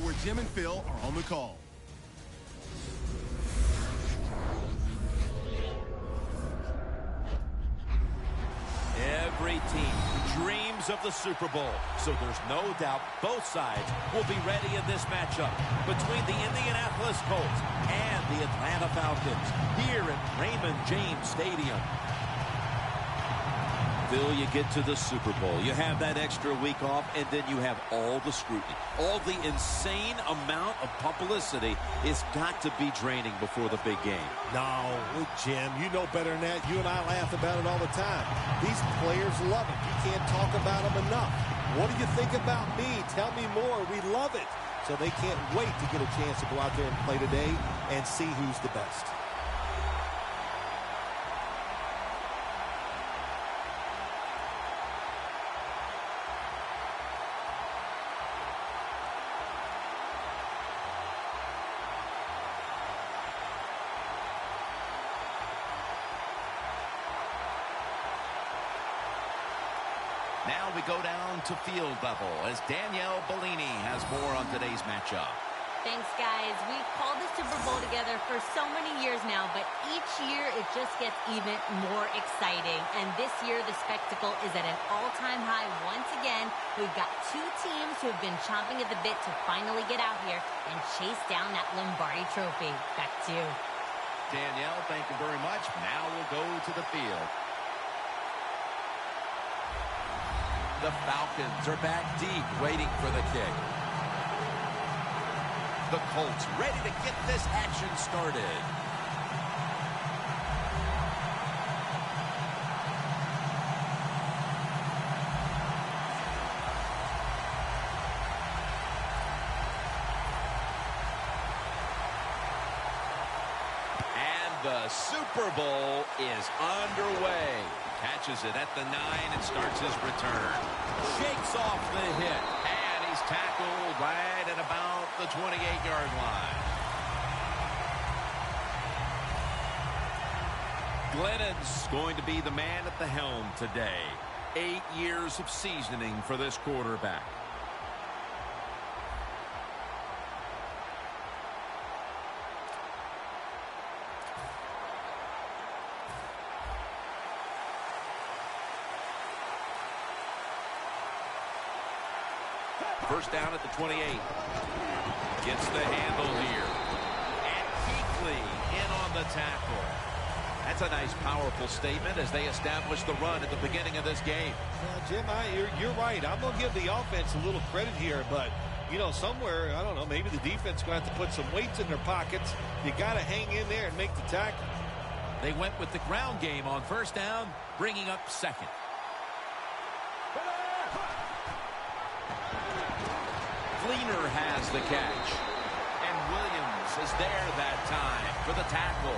where Jim and Phil are on the call. Every team dreams of the Super Bowl, so there's no doubt both sides will be ready in this matchup between the Indianapolis Colts and the Atlanta Falcons here at Raymond James Stadium. Phil, you get to the Super Bowl, you have that extra week off, and then you have all the scrutiny. All the insane amount of publicity is got to be draining before the big game. No, look, Jim, you know better than that. You and I laugh about it all the time. These players love it. You can't talk about them enough. What do you think about me? Tell me more. We love it. So they can't wait to get a chance to go out there and play today and see who's the best. Now we go down to field level as Danielle Bellini has more on today's matchup. Thanks, guys. We've called the Super Bowl together for so many years now, but each year it just gets even more exciting. And this year the spectacle is at an all-time high once again. We've got two teams who have been chomping at the bit to finally get out here and chase down that Lombardi trophy. Back to you. Danielle, thank you very much. Now we'll go to the field. The Falcons are back deep, waiting for the kick. The Colts ready to get this action started. And the Super Bowl is underway. Catches it at the 9 and starts his return. Shakes off the hit. And he's tackled right at about the 28-yard line. Glennon's going to be the man at the helm today. 8 years of seasoning for this quarterback. First down at the 28. Gets the handle here. And Kuechly in on the tackle. That's a nice, powerful statement as they establish the run at the beginning of this game. Jim, you're right. I'm going to give the offense a little credit here, but, you know, somewhere, I don't know, maybe the defense is going to have to put some weights in their pockets. You got to hang in there and make the tackle. They went with the ground game on first down, bringing up second. Fleener has the catch. And Williams is there that time for the tackle.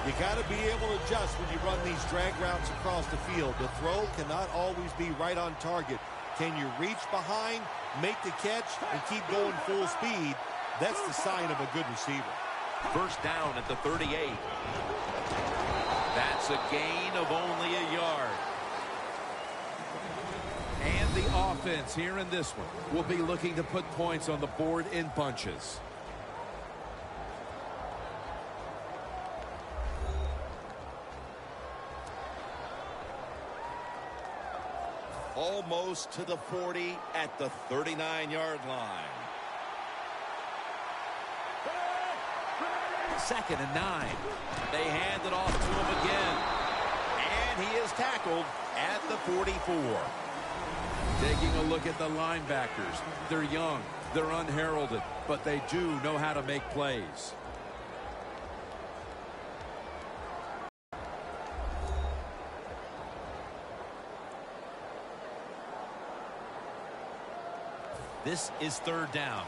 You got to be able to adjust when you run these drag routes across the field. The throw cannot always be right on target. Can you reach behind, make the catch, and keep going full speed? That's the sign of a good receiver. First down at the 38. That's a gain of only a yard. And the offense here in this one will be looking to put points on the board in bunches. Almost to the 40 at the 39-yard line. Second and 9. They hand it off to him again. And he is tackled at the 44. Taking a look at the linebackers. They're young, they're unheralded, but they do know how to make plays. This is third down.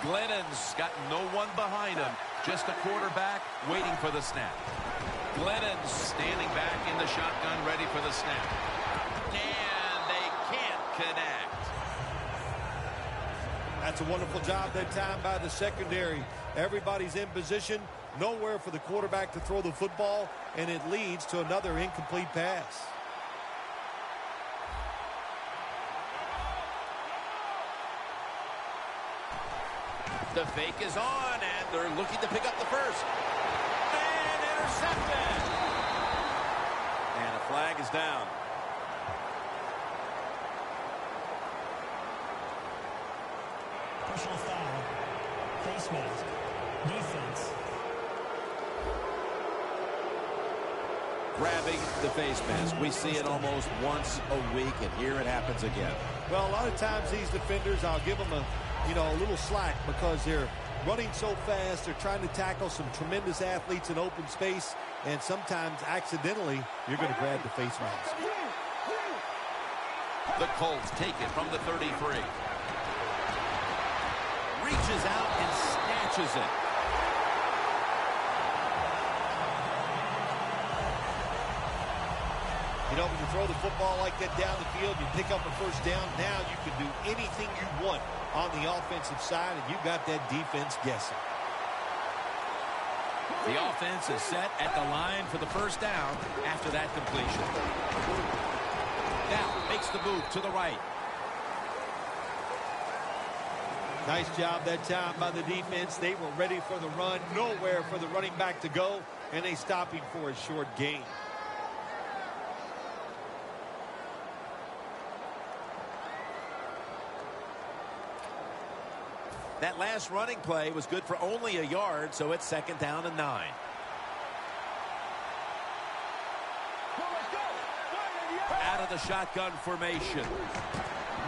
Glennon's got no one behind him, just a quarterback waiting for the snap. Glennon's standing back in the shotgun, ready for the snap. And they can't connect. That's a wonderful job that time by the secondary. Everybody's in position, nowhere for the quarterback to throw the football, and it leads to another incomplete pass. The fake is on, and they're looking to pick up the first. And intercepted. And a flag is down. Personal foul. Face mask. Defense. Grabbing the face mask. We see it almost once a week, and here it happens again. Well, a lot of times these defenders, I'll give them a little slack because they're running so fast. They're trying to tackle some tremendous athletes in open space, and sometimes accidentally you're going to grab the face mask. The Colts take it from the 33. Reaches out and snatches it. You know, when you throw the football like that down the field, you pick up a first down. Now you can do anything you want on the offensive side, and you got that defense guessing. The offense is set at the line for the first down after that completion. Now makes the move to the right. Nice job that time by the defense. They were ready for the run, nowhere for the running back to go, and they stop him for a short gain. That last running play was good for only a yard, so it's 2nd down and 9. Out of the shotgun formation.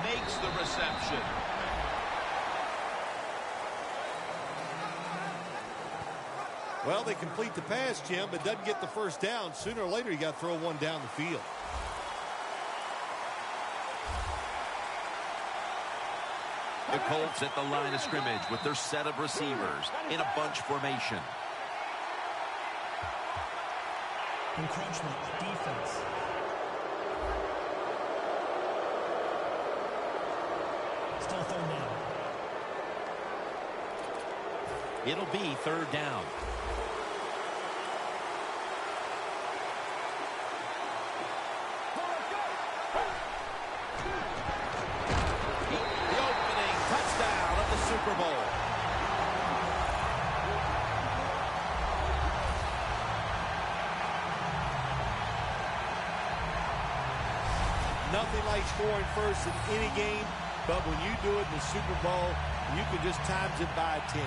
Makes the reception. Well, they complete the pass, Jim, but doesn't get the first down. Sooner or later, you got to throw one down the field. The Colts at the line of scrimmage with their set of receivers in a bunch formation. Encroachment. Defense. Still 3rd down. It'll be 3rd down. Super Bowl. Nothing like scoring first in any game, but when you do it in the Super Bowl, you can just times it by 10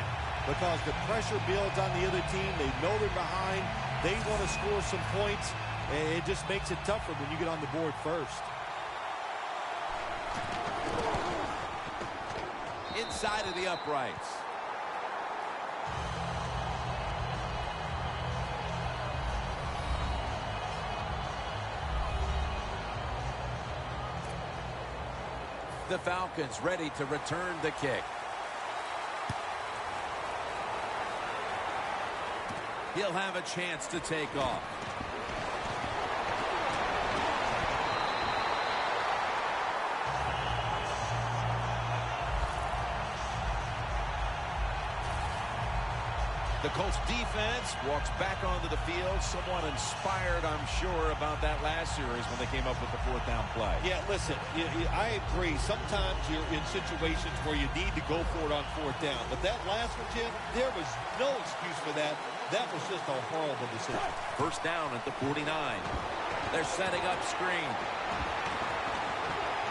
because the pressure builds on the other team. They know they're behind. They want to score some points, and it just makes it tougher when you get on the board first. Inside of the uprights. The Falcons ready to return the kick. He'll have a chance to take off. The Colts defense walks back onto the field, somewhat inspired, I'm sure, about that last series when they came up with the 4th down play. Yeah, listen, I agree. Sometimes you're in situations where you need to go for it on 4th down. But that last one, Jim, there was no excuse for that. That was just a horrible decision. 1st down at the 49. They're setting up screen.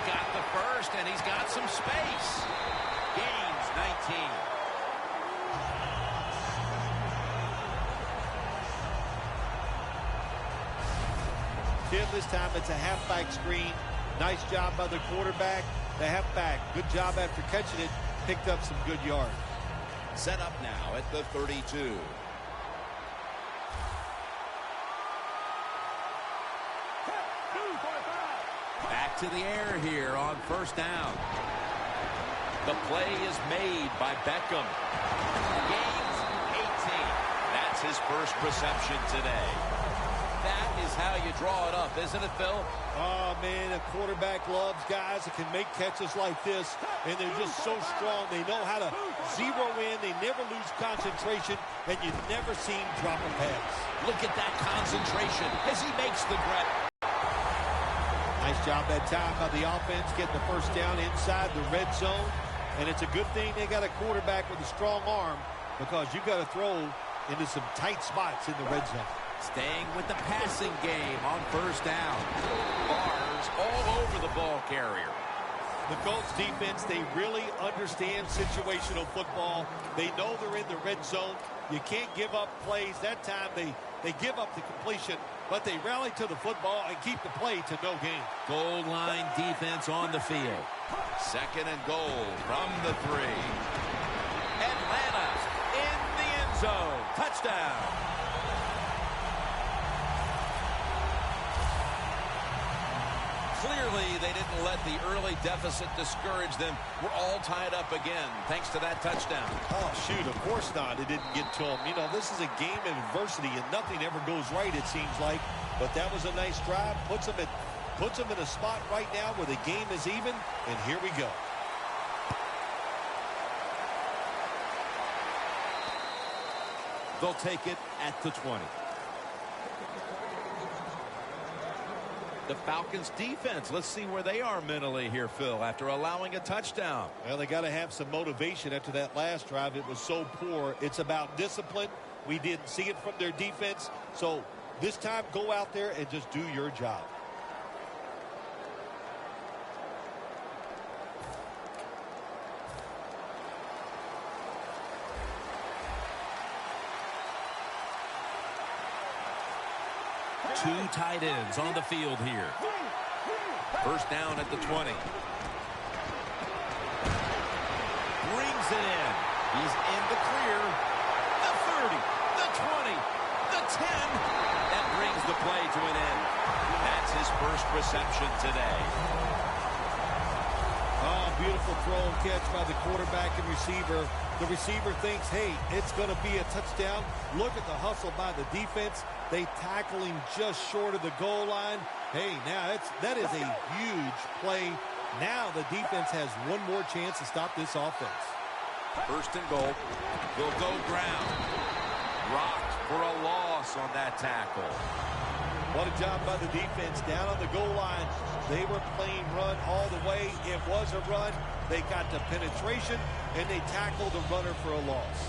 Got the first, and he's got some space. Gains 19. Jim, this time it's a halfback screen. Nice job by the quarterback. The halfback, good job after catching it. Picked up some good yards. Set up now at the 32. Back to the air here on 1st down. The play is made by Beckham. Gains 18. That's his first reception today. That is how you draw it up, isn't it, Phil? Oh, man, a quarterback loves guys that can make catches like this, and they're just so strong. They know how to zero in. They never lose concentration, and you never see him drop a pass. Look at that concentration as he makes the grab. Nice job that time by the offense, getting the first down inside the red zone. And it's a good thing they got a quarterback with a strong arm, because you got to throw into some tight spots in the red zone. Staying with the passing game on first down. Bars all over the ball carrier. The Colts defense, they really understand situational football. They know they're in the red zone. You can't give up plays. That time they give up the completion, but they rally to the football and keep the play to no gain. Goal line defense on the field. Second and goal from the 3. Atlanta in the end zone. Touchdown. Clearly, they didn't let the early deficit discourage them. We're all tied up again, thanks to that touchdown. Oh, shoot, of course not. It didn't get to them. You know, this is a game of adversity, and nothing ever goes right, it seems like. But that was a nice drive. Puts them in a spot right now where the game is even, and here we go. They'll take it at the 20. The Falcons defense, let's see where they are mentally here, Phil, after allowing a touchdown. Well, they got to have some motivation after that last drive. It was so poor. It's about discipline. We didn't see it from their defense. So this time, go out there and just do your job. Two tight ends on the field here. First down at the 20. Brings it in. He's in the clear. The 30, the 20, the 10. That brings the play to an end. That's his first reception today. Oh, beautiful throw and catch by the quarterback and receiver. The receiver thinks, hey, it's going to be a touchdown. Look at the hustle by the defense. They tackle him just short of the goal line. Hey, now that is a huge play. Now the defense has one more chance to stop this offense. First and goal. Will go ground. Rocked for a loss on that tackle. What a job by the defense down on the goal line. They were playing run all the way. It was a run. They got the penetration, and they tackled the runner for a loss.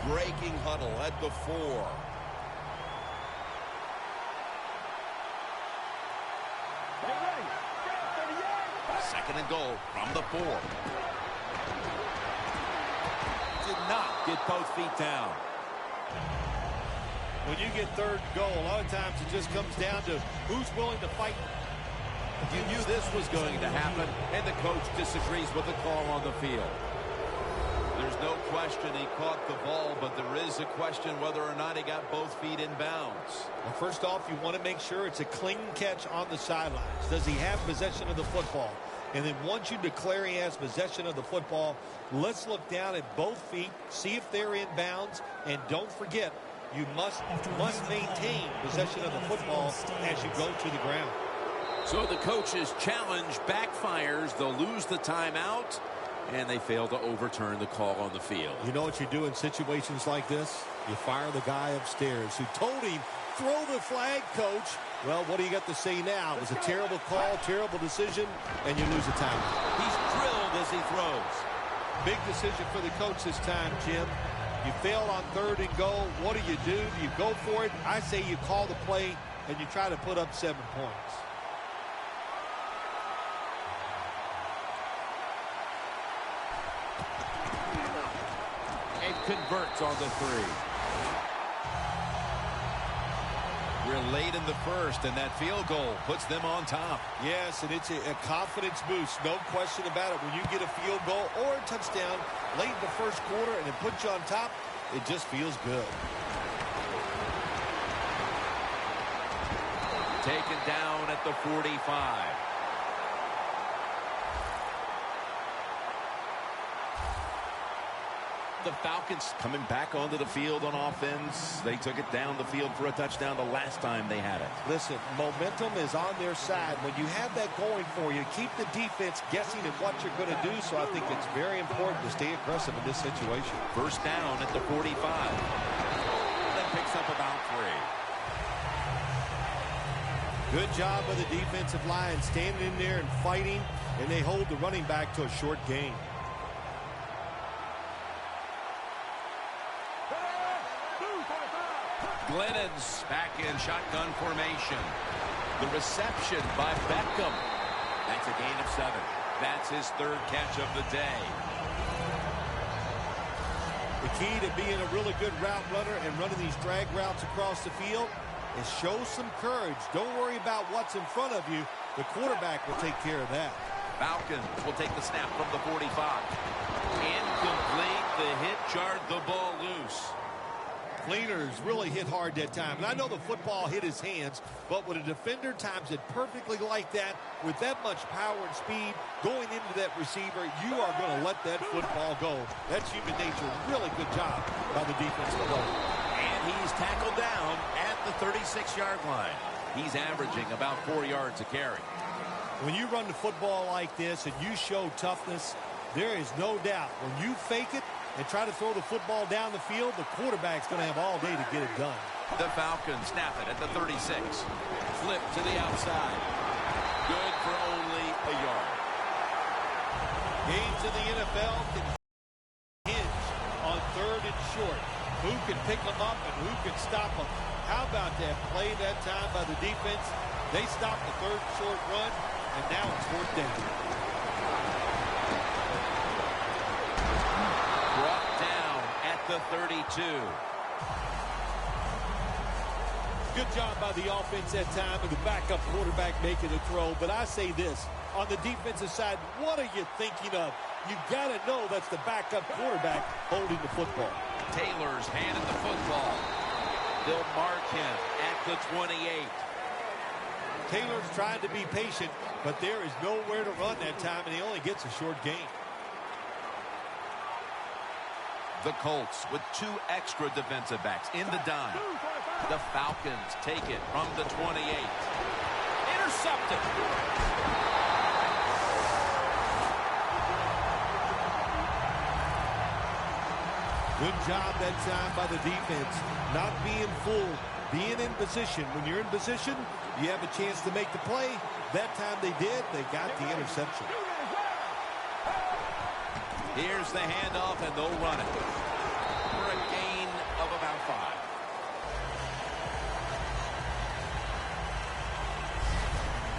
Breaking huddle at the 4. Second and goal from the 4. Did not get both feet down. When you get third and goal, a lot of times it just comes down to who's willing to fight. You knew this was going to happen, and the coach disagrees with the call on the field. There's no question he caught the ball, but there is a question whether or not he got both feet in bounds. Well, first off, you want to make sure it's a clean catch on the sidelines. Does he have possession of the football? And then once you declare he has possession of the football, let's look down at both feet, see if they're in bounds, and don't forget, you must maintain possession of the football as you go to the ground. So the coach's challenge backfires. They'll lose the timeout, and they fail to overturn the call on the field. You know what you do in situations like this? You fire the guy upstairs who told him, throw the flag, coach. Well, what do you got to say now? It was a terrible call, terrible decision, and you lose a timeout. He's drilled as he throws. Big decision for the coach this time, Jim. You fail on third and goal. What do? Do you go for it? I say you call the play, and you try to put up 7 points. And converts on the 3. We're late in the first, and that field goal puts them on top. Yes, and it's a confidence boost, no question about it. When you get a field goal or a touchdown late in the first quarter and it puts you on top, it just feels good. Taken down at the 45. The Falcons coming back onto the field on offense. They took it down the field for a touchdown the last time they had it. Listen, momentum is on their side. When you have that going for you, keep the defense guessing at what you're going to do. So I think it's very important to stay aggressive in this situation. First down at the 45. That picks up about 3. Good job by the defensive line standing in there and fighting, and they hold the running back to a short gain. Glennon's back in shotgun formation. The reception by Beckham. That's a gain of 7. That's his 3rd catch of the day. The key to being a really good route runner and running these drag routes across the field is show some courage. Don't worry about what's in front of you. The quarterback will take care of that. Falcons will take the snap from the 45. Incomplete. The hit jarred the ball loose. Cleaners really hit hard that time. And I know the football hit his hands, but when a defender times it perfectly like that, with that much power and speed going into that receiver, you are going to let that football go. That's human nature. Really good job by the defensive line. And he's tackled down at the 36-yard line. He's averaging about 4 yards a carry. When you run the football like this and you show toughness, there is no doubt when you fake it and try to throw the football down the field, the quarterback's going to have all day to get it done. The Falcons snap it at the 36. Flip to the outside. Good for only a yard. Games in the NFL can hinge on 3rd and short. Who can pick them up and who can stop them? How about that play that time by the defense? They stopped the 3rd short run, and now it's 4th down. Brought down at the 32. Good job by the offense that time and the backup quarterback making the throw. But I say this, on the defensive side, what are you thinking of? You've got to know that's the backup quarterback holding the football. Taylor's handed the football. They'll mark him at the 28. Taylor's trying to be patient, but there is nowhere to run that time, and he only gets a short gain. The Colts with 2 extra defensive backs in the dime. The Falcons take it from the 28. Intercepted. Good job that time by the defense. Not being fooled, being in position. When you're in position, you have a chance to make the play. That time they did. They got the interception. Here's the handoff, and they'll run it for a gain of about 5.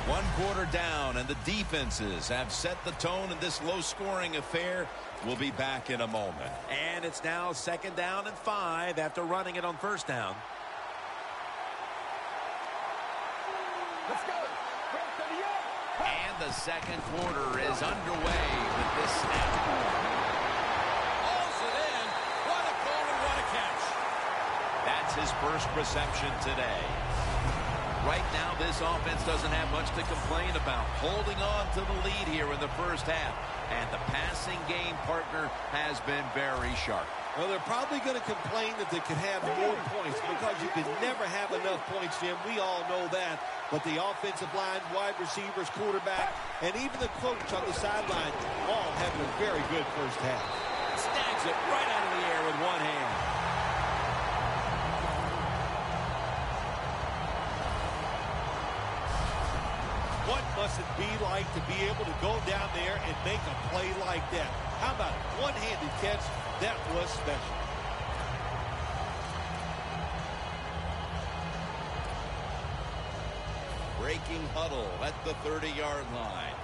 One quarter down, and the defenses have set the tone in this low-scoring affair. We'll be back in a moment. And it's now 2nd down and 5 after running it on 1st down. Let's go. And the 2nd quarter is underway with this snap. Hauls it in. What a goal and what a catch. That's his first reception today. Right now, this offense doesn't have much to complain about. Holding on to the lead here in the 1st half. And the passing game partner has been very sharp. Well, they're probably going to complain that they could have more points because you can never have enough points, Jim. We all know that. But the offensive line, wide receivers, quarterback, and even the coach on the sideline all having a very good 1st half. Snags it right out of the air with one hand. What must it be like to be able to go down there and make a play like that? How about a one-handed catch? That was special. Breaking huddle at the 30-yard line.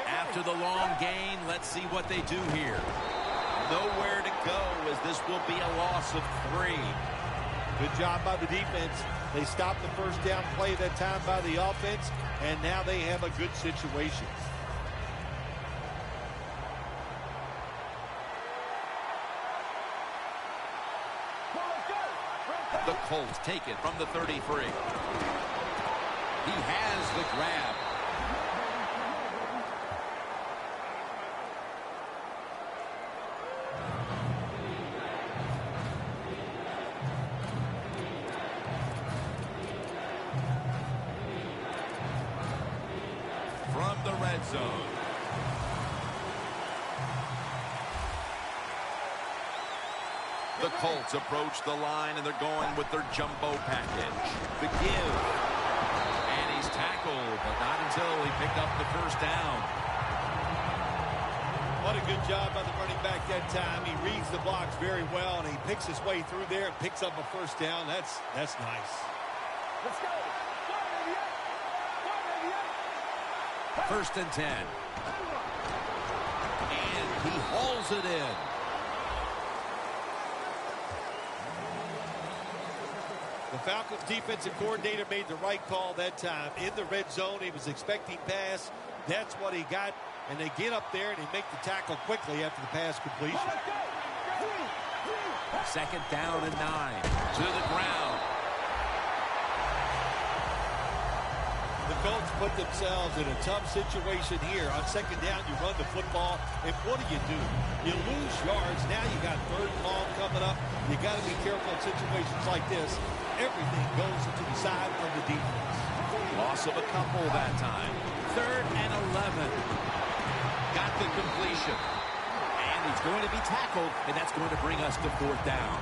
After the long gain, let's see what they do here. Nowhere to go as this will be a loss of 3. Good job by the defense. They stopped the 1st down play that time by the offense, and now they have a good situation. The Colts take it from the 33. He has the grab. From the red zone. The Colts approach the line, and they're going with their jumbo package. The give. And he's tackled, but not until he picked up the 1st down. What a good job by the running back that time. He reads the blocks very well, and he picks his way through there and picks up a first down. That's nice. Let's go. First and 10. And he hauls it in. The Falcons defensive coordinator made the right call that time. In the red zone, he was expecting pass. That's what he got. And they get up there and they make the tackle quickly after the pass completion. Second down and 9. To the ground. The Colts put themselves in a tough situation here. On second down, you run the football, and what do? You lose yards. Now you got third and long coming up. You got to be careful in situations like this. Everything goes into the side of the defense. Loss of a couple that time. Third and 11. Got the completion. And he's going to be tackled, and that's going to bring us to fourth down.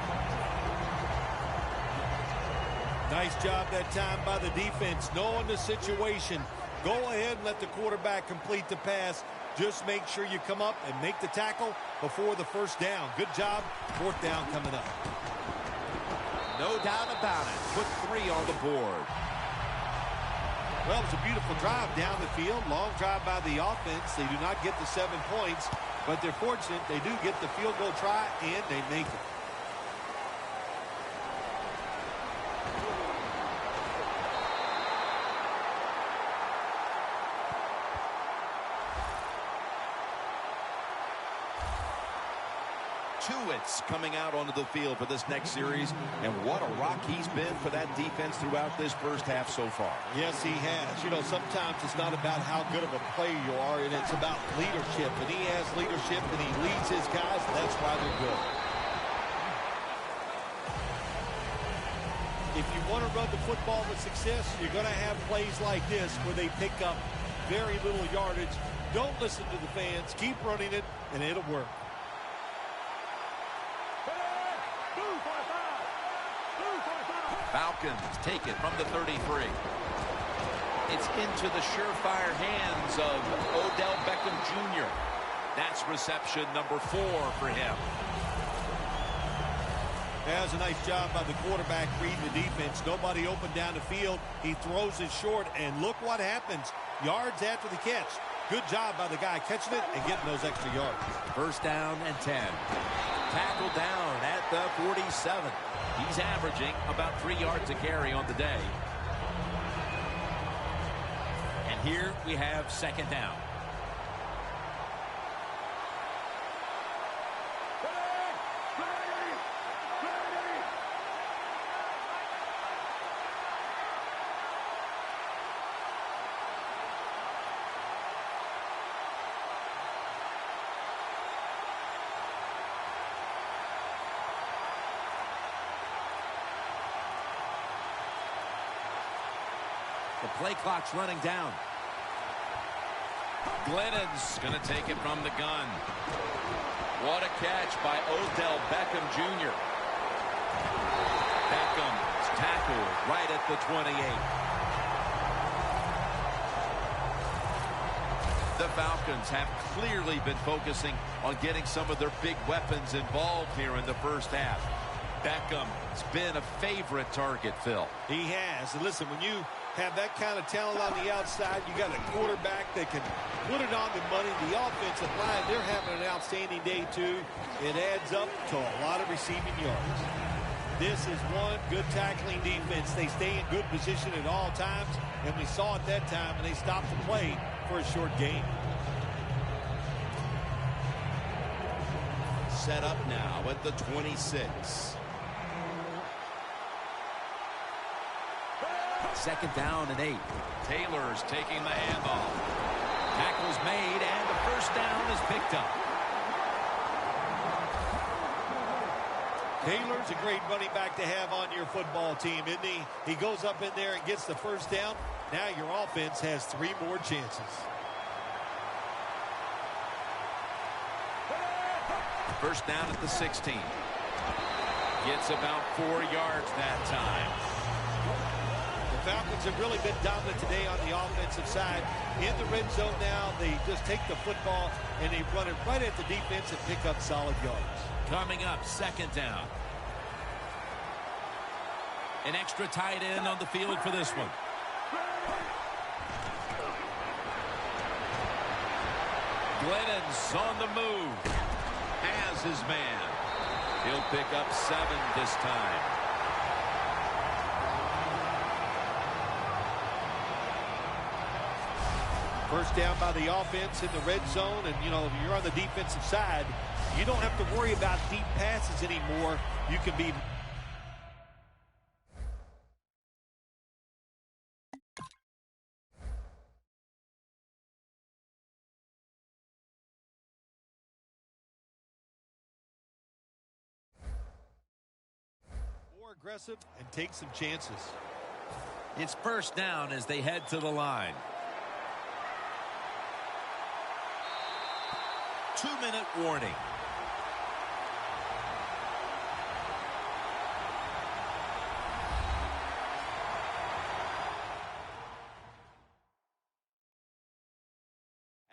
Nice job that time by the defense, knowing the situation. Go ahead and let the quarterback complete the pass. Just make sure you come up and make the tackle before the first down. Good job. Fourth down coming up. No doubt about it. Put 3 on the board. Well, it's a beautiful drive down the field. Long drive by the offense. They do not get the 7 points, but they're fortunate. They do get the field goal try, and they make it. Tuitt's coming out onto the field for this next series, and what a rock he's been for that defense throughout this first half so far. Yes, he has. You know, sometimes it's not about how good of a player you are, and it's about leadership. And he has leadership, and he leads his guys, and that's why they're good. If you want to run the football with success, you're going to have plays like this where they pick up very little yardage. Don't listen to the fans. Keep running it, and it'll work. Falcons take it from the 33. It's into the surefire hands of Odell Beckham Jr. That's reception number 4 for him. That's a nice job by the quarterback reading the defense. Nobody open down the field. He throws it short, and look what happens. Yards after the catch. Good job by the guy catching it and getting those extra yards. First down and 10. Tackled down at the 47. He's averaging about 3 yards a carry on the day. And here we have second down. The play clock's running down. Glennon's going to take it from the gun. What a catch by Odell Beckham Jr. Beckham's tackled right at the 28. The Falcons have clearly been focusing on getting some of their big weapons involved here in the first half. Beckham's been a favorite target, Phil. He has. And listen, when you have that kind of talent on the outside, you got a quarterback that can put it on the money. The offensive line, they're having an outstanding day too. It adds up to a lot of receiving yards. This is one good tackling defense. They stay in good position at all times, and we saw it that time, and they stopped the play for a short gain. Set up now at the 26. Second down and 8. Taylor's taking the handoff. Tackle's made, and the first down is picked up. Taylor's a great running back to have on your football team, isn't he? He goes up in there and gets the first down. Now your offense has 3 more chances. First down at the 16. Gets about 4 yards that time. The Falcons have really been dominant today on the offensive side. In the red zone now, they just take the football and they run it right at the defense and pick up solid yards. Coming up, second down. An extra tight end on the field for this one. Glennon's on the move. Has his man. He'll pick up 7 this time. First down by the offense in the red zone, and you know, if you're on the defensive side, you don't have to worry about deep passes anymore. You can be more aggressive and take some chances. It's first down as they head to the line. 2-minute warning.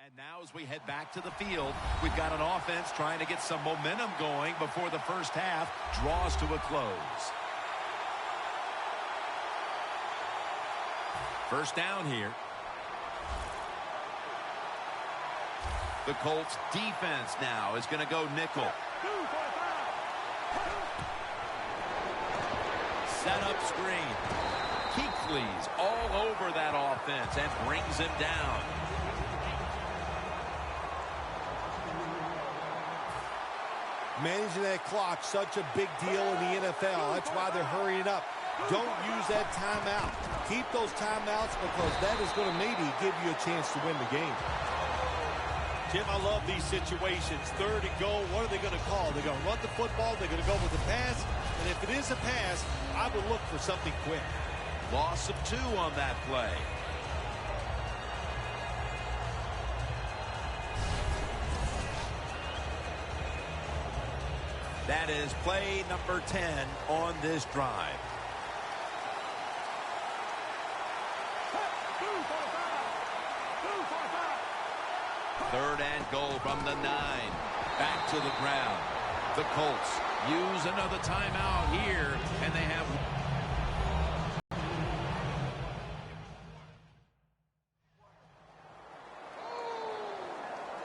And now as we head back to the field, we've got an offense trying to get some momentum going before the first half draws to a close. First down here. The Colts defense now is going to go nickel. Set up screen. Kuechly's all over that offense and brings him down. Managing that clock, such a big deal in the NFL. That's why they're hurrying up. Don't use that timeout. Keep those timeouts because that is going to maybe give you a chance to win the game. Jim, I love these situations. Third and goal, what are they going to call? They're going to run the football, they're going to go with the pass, and if it is a pass, I would look for something quick. Loss of 2 on that play. That is play number 10 on this drive. Third and goal from the 9. Back to the ground. The Colts use another timeout here, and they have...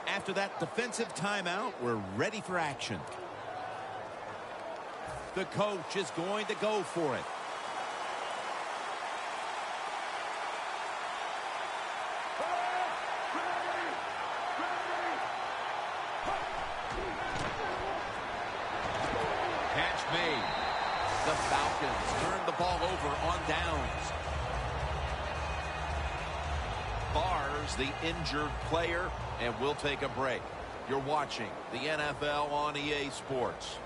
After that defensive timeout, we're ready for action. The coach is going to go for it. Catch made. The Falcons turn the ball over on downs. Bars the injured player, and we'll take a break. You're watching the NFL on EA Sports.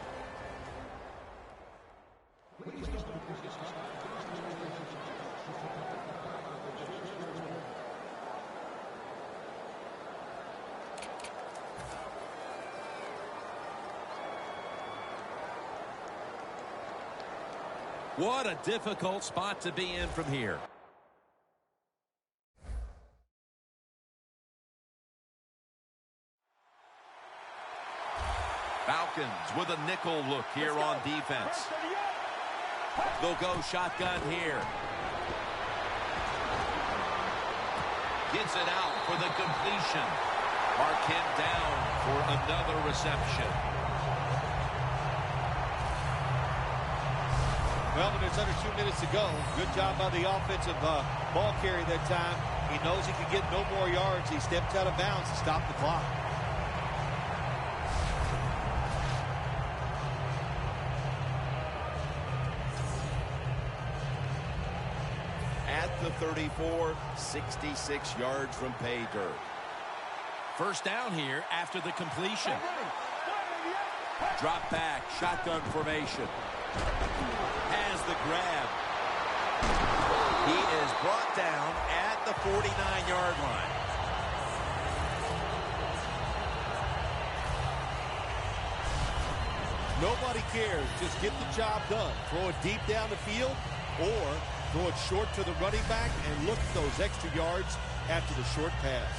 What a difficult spot to be in from here. Falcons with a nickel look here on defense. They'll go shotgun here. Gets it out for the completion. Mark him down for another reception. Well, when there's under 2 minutes to go, good job by the offensive ball carrier that time. He knows he can get no more yards. He stepped out of bounds to stop the clock. At the 34, 66 yards from pay dirt. First down here after the completion. Drop back, shotgun formation. Has the grab. He is brought down at the 49-yard line. Nobody cares. Just get the job done. Throw it deep down the field or Throw it short to the running back and look at those extra yards after the short pass.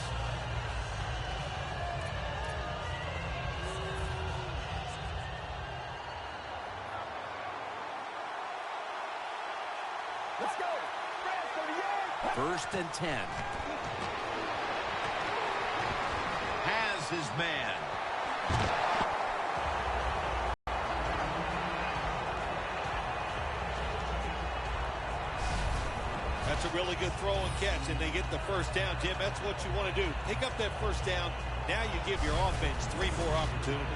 Let's go. First and 10. Has his man. That's a really good throw and catch, and they get the first down, Jim. That's what you want to do. Pick up that first down. Now you give your offense 3 more opportunities.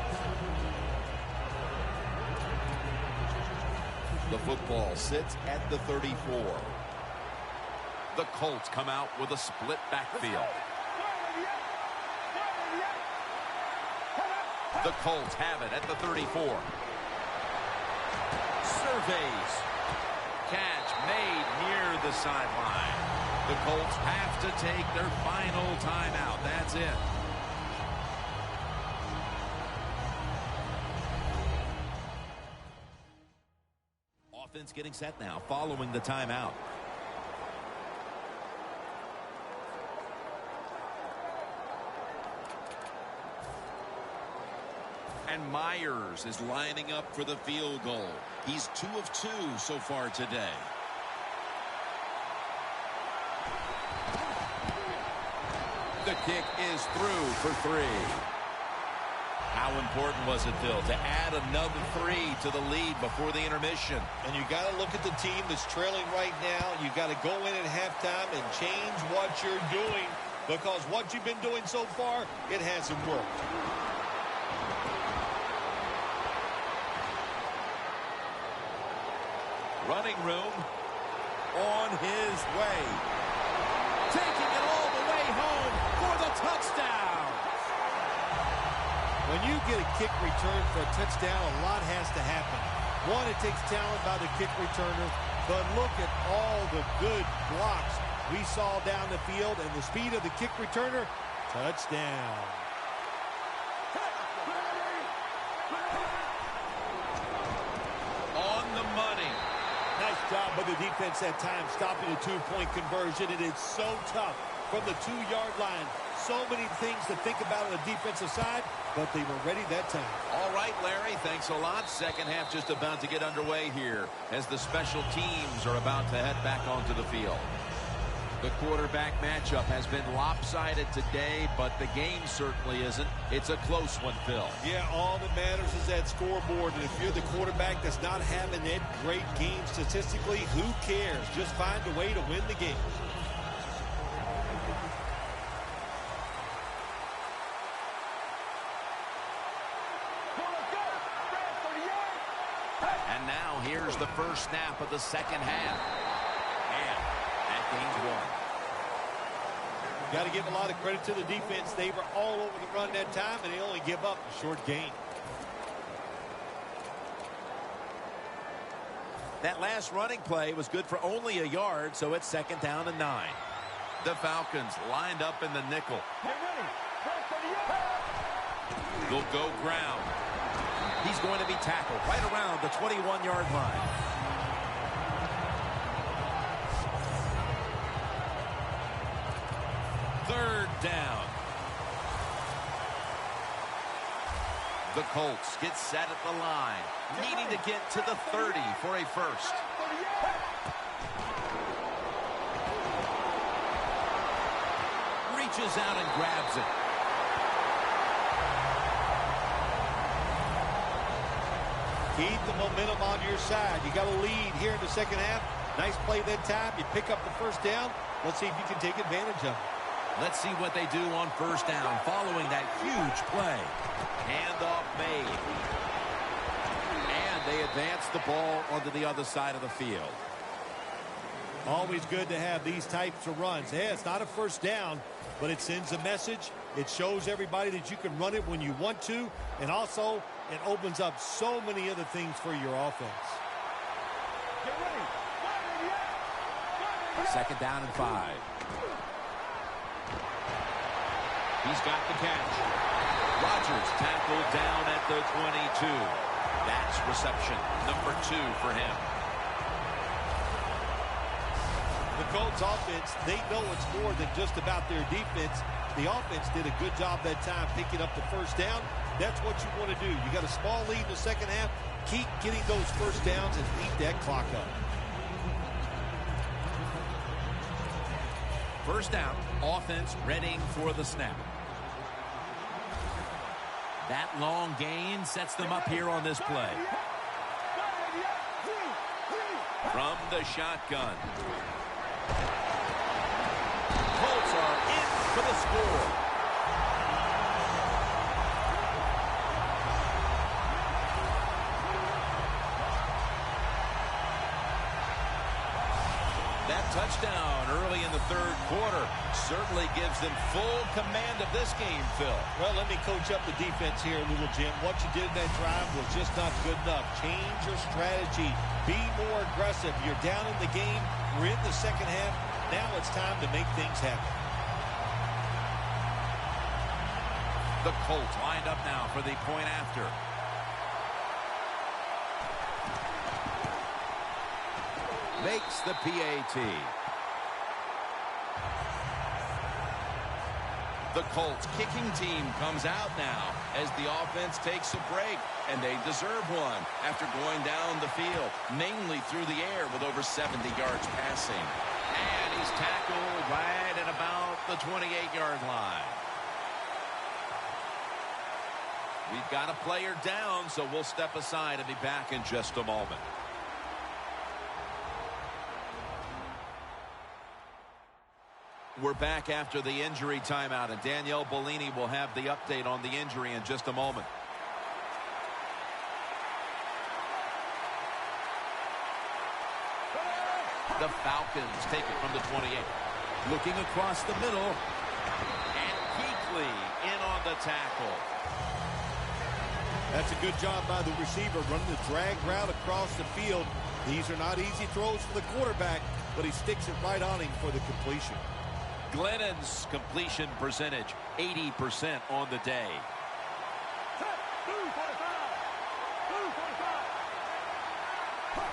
The football sits at the 34. The Colts come out with a split backfield. The Colts have it at the 34. Surveys. Catch made near the sideline. The Colts have to take their final timeout. That's it. Offense getting set now following the timeout. And Myers is lining up for the field goal. He's 2 of 2 so far today. The kick is through for 3. How important was it, Phil, to add another 3 to the lead before the intermission? And you got to look at the team that's trailing right now. You got to go in at halftime and change what you're doing, because what you've been doing so far, it hasn't worked. Running room on his way. Taking it all the way home for the touchdown. When you get a kick return for a touchdown, a lot has to happen. One, it takes talent by the kick returner, but look at all the good blocks we saw down the field and the speed of the kick returner. Touchdown. On the money. Nice job by the defense that time, stopping a 2-point conversion. It is so tough from the 2-yard line. So many things to think about on the defensive side, but they were ready that time. All right, Larry, thanks a lot. Second half just about to get underway here as the special teams are about to head back onto the field. The quarterback matchup has been lopsided today, but the game certainly isn't. It's a close one, Phil. Yeah, all that matters is that scoreboard, and if you're the quarterback that's not having that great game statistically, who cares? Just find a way to win the game. And now here's the first snap of the second half. And that game's won. Got to give a lot of credit to the defense. They were all over the run that time, and they only give up a short gain. That last running play was good for only a yard, so it's 2nd down and 9. The Falcons lined up in the nickel. They'll go ground. He's going to be tackled right around the 21-yard line. Third down. The Colts get set at the line, needing to get to the 30 for a first. Reaches out and grabs it. Keep the momentum on your side. You got a lead here in the second half. Nice play that time. You pick up the first down. Let's see if you can take advantage of it. Let's see what they do on first down following that huge play. Handoff made. And they advance the ball onto the other side of the field. Always good to have these types of runs. Yeah, it's not a first down, but it sends a message. It shows everybody that you can run it when you want to, and also it opens up so many other things for your offense. Get ready. 2nd down and 5. He's got the catch. Rodgers tackled down at the 22. That's reception number 2 for him. The Colts offense, they know it's more than just about their defense. The offense did a good job that time picking up the first down. That's what you want to do. You got a small lead in the second half. Keep getting those first downs and beat that clock up. First down, offense readying for the snap. That long gain sets them up here on this play. From the shotgun. Colts are in for the score. That touchdown early in the third quarter certainly gives them full command of this game, Phil. Well, let me coach up the defense here a little, Jim. What you did in that drive was just not good enough. Change your strategy. Be more aggressive. You're down in the game. We're in the second half. Now it's time to make things happen. The Colts lined up now for the point after. Makes the PAT. The Colts kicking team comes out now as the offense takes a break, and they deserve one after going down the field, mainly through the air with over 70 yards passing. And he's tackled right at about the 28-yard line. We've got a player down, so we'll step aside and be back in just a moment. We're back after the injury timeout, and Danielle Bellini will have the update on the injury in just a moment. The Falcons take it from the 28. Looking across the middle, and Kuechly in on the tackle. That's a good job by the receiver, running the drag route across the field. These are not easy throws for the quarterback, but he sticks it right on him for the completion. Glennon's completion percentage, 80% on the day.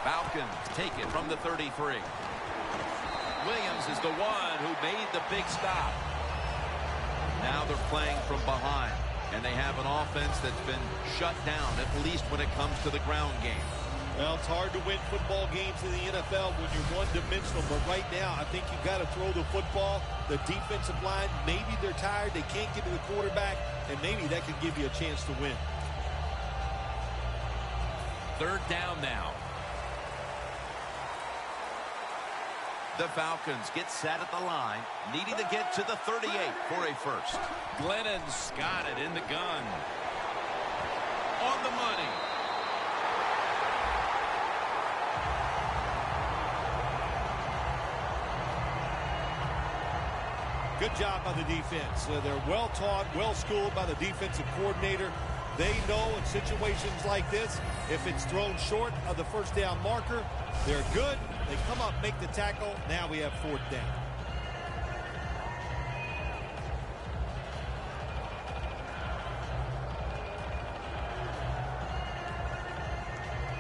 Falcons take it from the 33. Williams is the one who made the big stop. Now they're playing from behind, and they have an offense that's been shut down, at least when it comes to the ground game. Well, it's hard to win football games in the NFL when you're one-dimensional, but right now I think you've got to throw the football. The defensive line, maybe they're tired, they can't get to the quarterback, and maybe that could give you a chance to win. Third down now. The Falcons get set at the line, needing to get to the 38 for a first. Glennon's got it in the gun. On the money. Good job by the defense. They're well-taught, well-schooled by the defensive coordinator. They know in situations like this, if it's thrown short of the first down marker, they're good. They come up, make the tackle. Now we have fourth down.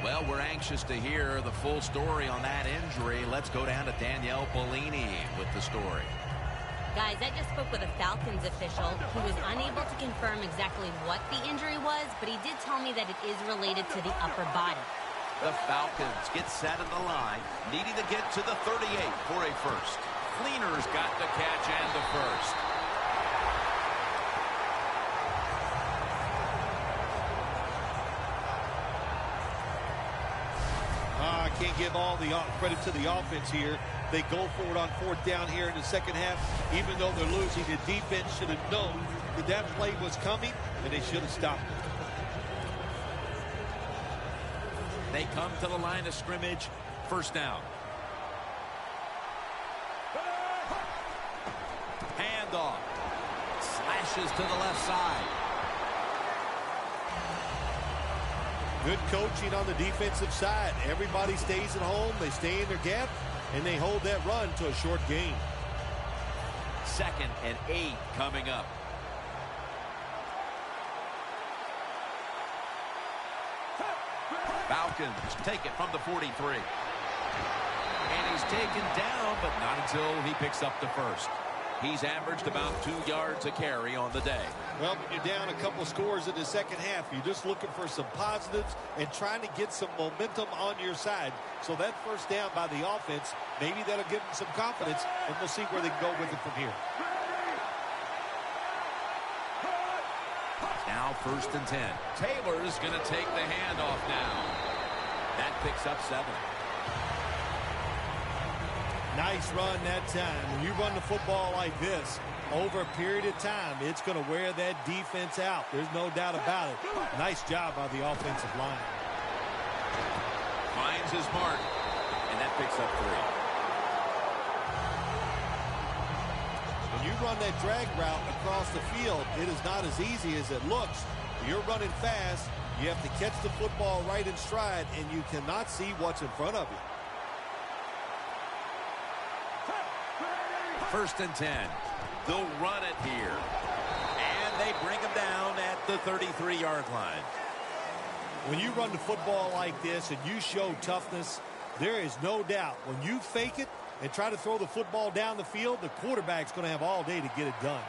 Well, we're anxious to hear the full story on that injury. Let's go down to Danielle Bellini with the story. Guys, I just spoke with a Falcons official who was unable to confirm exactly what the injury was, but he did tell me that it is related to the upper body. The Falcons get set in the line, needing to get to the 38 for a first. Cleaner's got the catch and the first. I can't give all the credit to the offense here. They go for it on fourth down here in the second half. Even though they're losing, the defense should have known that that play was coming, and they should have stopped it. They come to the line of scrimmage. First down. Handoff. Slashes to the left side. Good coaching on the defensive side. Everybody stays at home. They stay in their gap, and they hold that run to a short gain. 2nd and 8 coming up. Falcons take it from the 43. And he's taken down, but not until he picks up the first. He's averaged about 2 yards a carry on the day. Well, when you're down a couple scores in the second half, you're just looking for some positives and trying to get some momentum on your side. So that first down by the offense, maybe that'll give them some confidence, and we'll see where they can go with it from here. Now 1st and 10. Taylor's going to take the handoff now. That picks up 7. Nice run that time. When you run the football like this, over a period of time, it's going to wear that defense out. There's no doubt about it. Nice job by the offensive line. Finds his mark, and that picks up 3. When you run that drag route across the field, it is not as easy as it looks. You're running fast. You have to catch the football right in stride, and you cannot see what's in front of you. 1st and 10. They'll run it here. And they bring him down at the 33-yard line. When you run the football like this and you show toughness, there is no doubt when you fake it and try to throw the football down the field, the quarterback's going to have all day to get it done.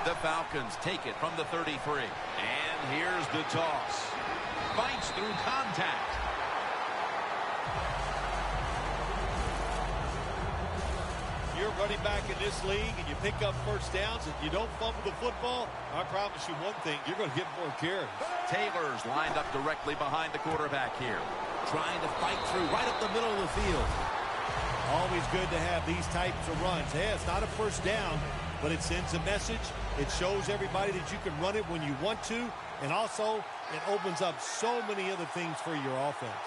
The Falcons take it from the 33. And here's the toss. Fights through contact. You're running back in this league and you pick up first downs and you don't fumble the football, I promise you one thing, you're going to get more carries. Taylor's lined up directly behind the quarterback here. Trying to fight through right up the middle of the field. Always good to have these types of runs. Hey, it's not a first down, but it sends a message. It shows everybody that you can run it when you want to, and also it opens up so many other things for your offense.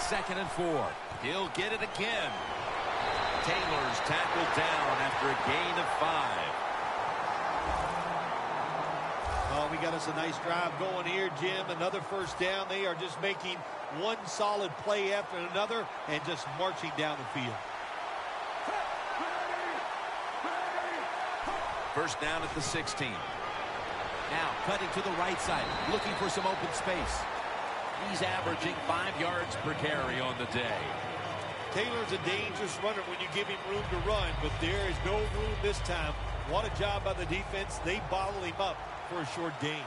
2nd and 4. He'll get it again. Taylor's tackled down after a gain of 5. Oh, we got us a nice drive going here, Jim. Another first down. They are just making one solid play after another and just marching down the field. 1st down at the 16. Now cutting to the right side, looking for some open space. He's averaging 5 yards per carry on the day. Taylor's a dangerous runner when you give him room to run, but there is no room this time. What a job by the defense. They bottle him up for a short gain.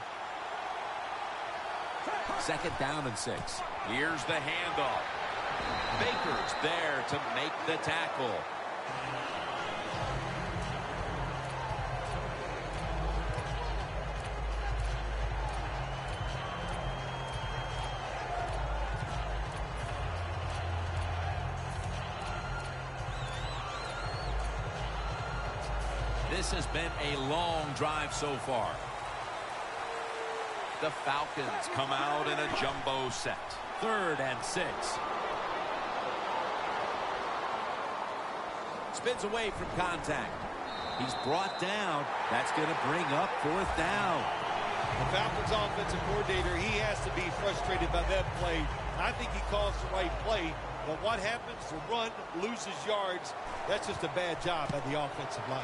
2nd down and 6. Here's the handoff. Baker's there to make the tackle. This has been a long drive so far. The Falcons come out in a jumbo set. 3rd and 6. Spins away from contact. He's brought down. That's going to bring up 4th down. The Falcons offensive coordinator, he has to be frustrated by that play. I think he calls the right play, but what happens? The run loses yards. That's just a bad job by the offensive line.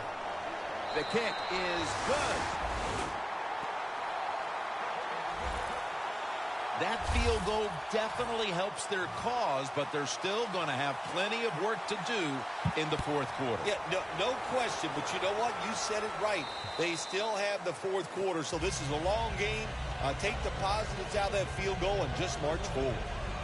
The kick is good. That field goal definitely helps their cause, but they're still going to have plenty of work to do in the 4th quarter. Yeah, no question, but you know what? You said it right. They still have the 4th quarter, so this is a long game. Take the positives out of that field goal and just march forward.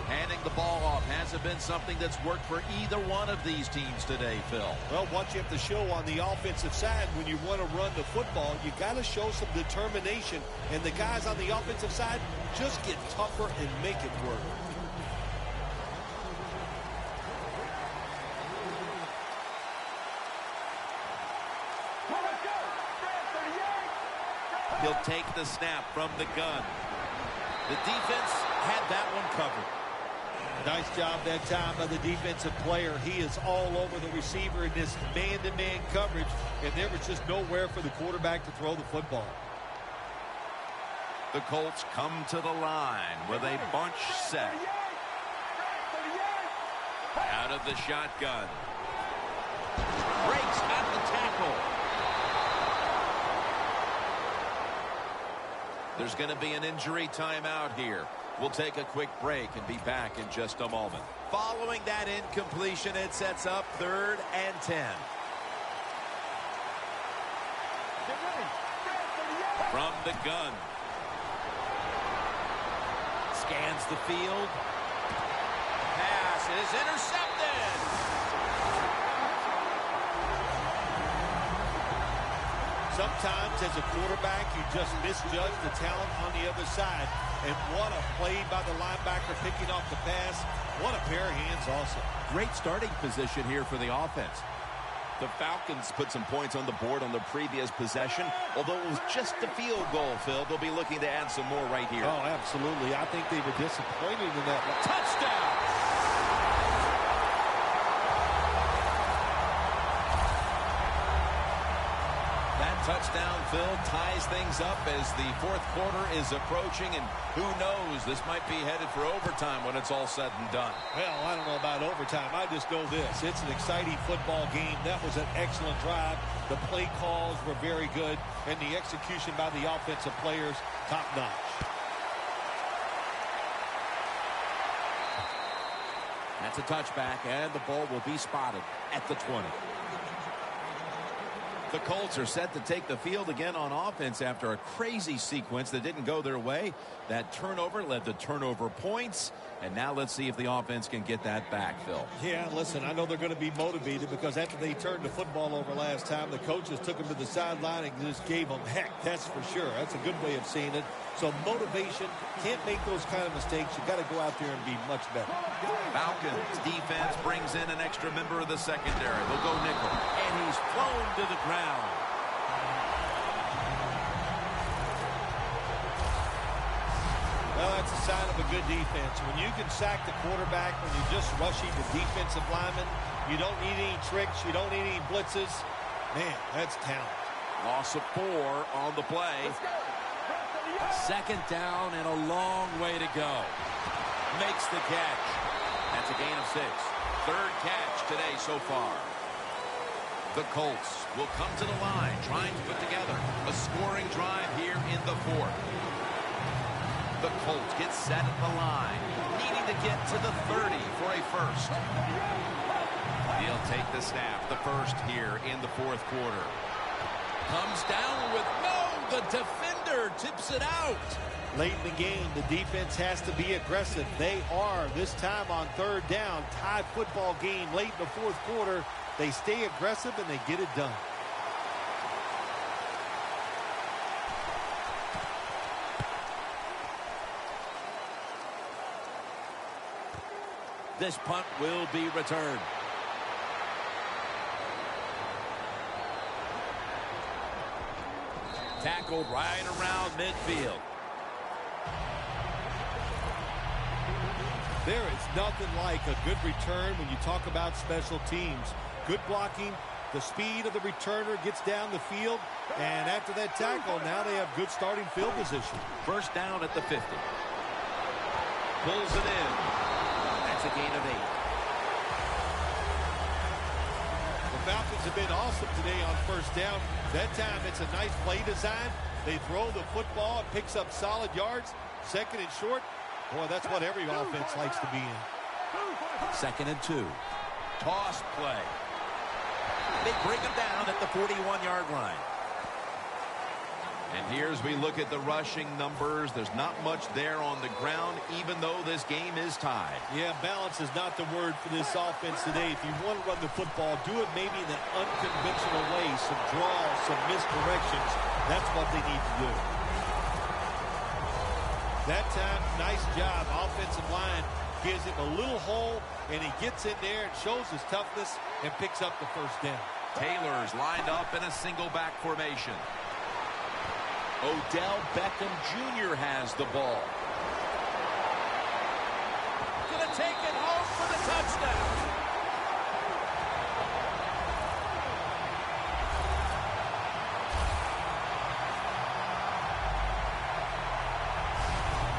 Handing the ball off hasn't been something that's worked for either one of these teams today, Phil. Well, what you have to show on the offensive side when you want to run the football, you got to show some determination. And the guys on the offensive side just get tougher and make it work. He'll take the snap from the gun. The defense had that one covered. Nice job that time by the defensive player. He is all over the receiver in this man-to-man coverage, and there was just nowhere for the quarterback to throw the football. The Colts come to the line with a bunch set. Out of the shotgun. Breaks at the tackle. There's going to be an injury timeout here. We'll take a quick break and be back in just a moment. Following that incompletion, it sets up 3rd and 10. Get ready. From the gun. Scans the field. Pass is intercepted. Sometimes as a quarterback, you just misjudge the talent on the other side. And what a play by the linebacker picking off the pass. What a pair of hands also. Great starting position here for the offense. The Falcons put some points on the board on the previous possession. Although it was just a field goal, Phil, they'll be looking to add some more right here. Oh, absolutely. I think they were disappointed in that. Touchdown! Touchdown, Phil, ties things up as the 4th quarter is approaching, and who knows, this might be headed for overtime when it's all said and done. Well, I don't know about overtime. I just know this. It's an exciting football game. That was an excellent drive. The play calls were very good, and the execution by the offensive players, top-notch. That's a touchback, and the ball will be spotted at the 20. The Colts are set to take the field again on offense after a crazy sequence that didn't go their way. That turnover led to turnover points. And now let's see if the offense can get that back, Phil. Yeah, listen, I know they're going to be motivated because after they turned the football over last time, the coaches took them to the sideline and just gave them heck. That's for sure. That's a good way of seeing it. So motivation, can't make those kind of mistakes. You got to go out there and be much better. Falcons defense brings in an extra member of the secondary. They'll go nickel. And he's flown to the ground. Well, that's a sign of a good defense. When you can sack the quarterback, when you're just rushing the defensive lineman, you don't need any tricks, you don't need any blitzes. Man, that's talent. Loss of 4 on the play. 2nd down and a long way to go. Makes the catch. That's a gain of 6. 3rd catch today so far. The Colts will come to the line, trying to put together a scoring drive here in the 4th. The Colts get set at the line, needing to get to the 30 for a first. He'll take the snap, the first here in the 4th quarter. Comes down with the defender tips it out. Late in the game, the defense has to be aggressive. They are, this time on 3rd down, tie football game late in the 4th quarter. They stay aggressive and they get it done. This punt will be returned. Tackled right around midfield. There is nothing like a good return when you talk about special teams. Good blocking, the speed of the returner gets down the field, and after that tackle, now they have good starting field position. First down at the 50. Pulls it in. That's a gain of 8. The Falcons have been awesome today on first down. That time it's a nice play design. They throw the football, it picks up solid yards. 2nd and short. Boy, that's what every offense likes to be in. 2nd and 2. Toss play. They bring him down at the 41-yard line. And here as we look at the rushing numbers, there's not much there on the ground, even though this game is tied. Yeah, balance is not the word for this offense today. If you want to run the football, do it maybe in an unconventional way, some draws, some misdirections. That's what they need to do. That time, nice job. Offensive line gives him a little hole, and he gets in there and shows his toughness and picks up the first down. Taylor's lined up in a single back formation. Odell Beckham Jr. has the ball. Gonna take it home for the touchdown.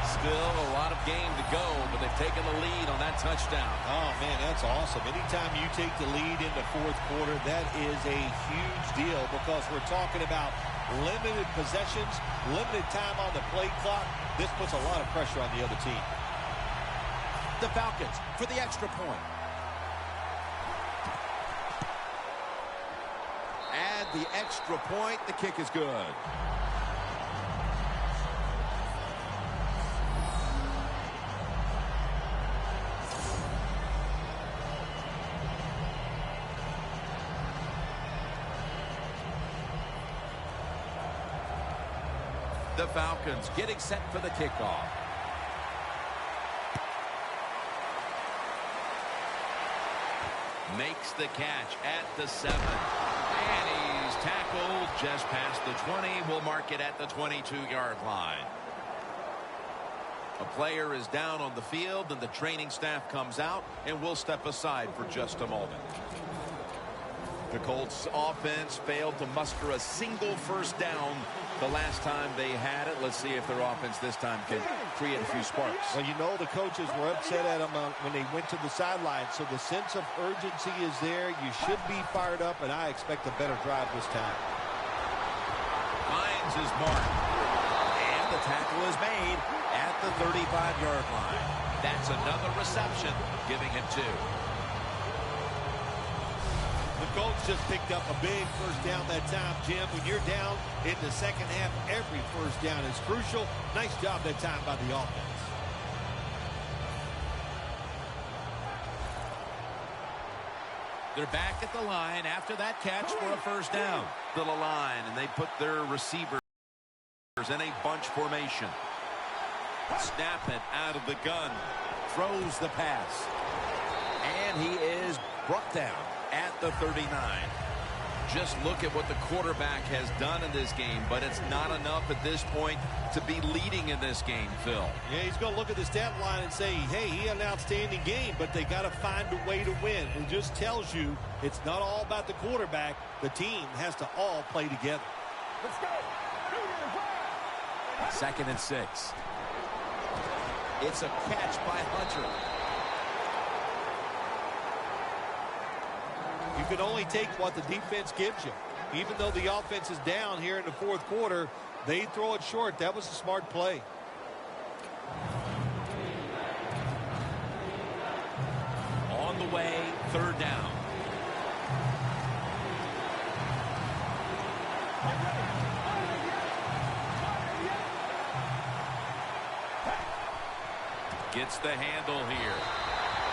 Still a lot of game to go, but they've taken the lead on that touchdown. Oh, man, that's awesome. Anytime you take the lead in the 4th quarter, that is a huge deal because we're talking about limited possessions, limited time on the play clock. This puts a lot of pressure on the other team. The Falcons for the extra point. Add the extra point. The kick is good. The Falcons getting set for the kickoff. Makes the catch at the 7. And he's tackled just past the 20. We'll mark it at the 22-yard line. A player is down on the field, and the training staff comes out, and we'll step aside for just a moment. The Colts offense failed to muster a single first down the last time they had it. Let's see if their offense this time can create a few sparks. Well, you know the coaches were upset at them when they went to the sideline, so the sense of urgency is there. You should be fired up, and I expect a better drive this time. Finds his mark, and the tackle is made at the 35-yard line. That's another reception, giving him 2. The Colts just picked up a big first down that time, Jim. When you're down in the second half, every first down is crucial. Nice job that time by the offense. They're back at the line after that catch for a first down. The line, and they put their receivers in a bunch formation. Snap it out of the gun. Throws the pass. And he is brought down at the 39. Just look at what the quarterback has done in this game, but it's not enough at this point to be leading in this game, Phil. Yeah, he's going to look at the stat line and say, hey, he had an outstanding game, but they got to find a way to win. It just tells you it's not all about the quarterback. The team has to all play together. Let's go. 2nd and 6. It's a catch by Hunter. You can only take what the defense gives you. Even though the offense is down here in the fourth quarter, they throw it short. That was a smart play. On the way, 3rd down. Gets the handle here.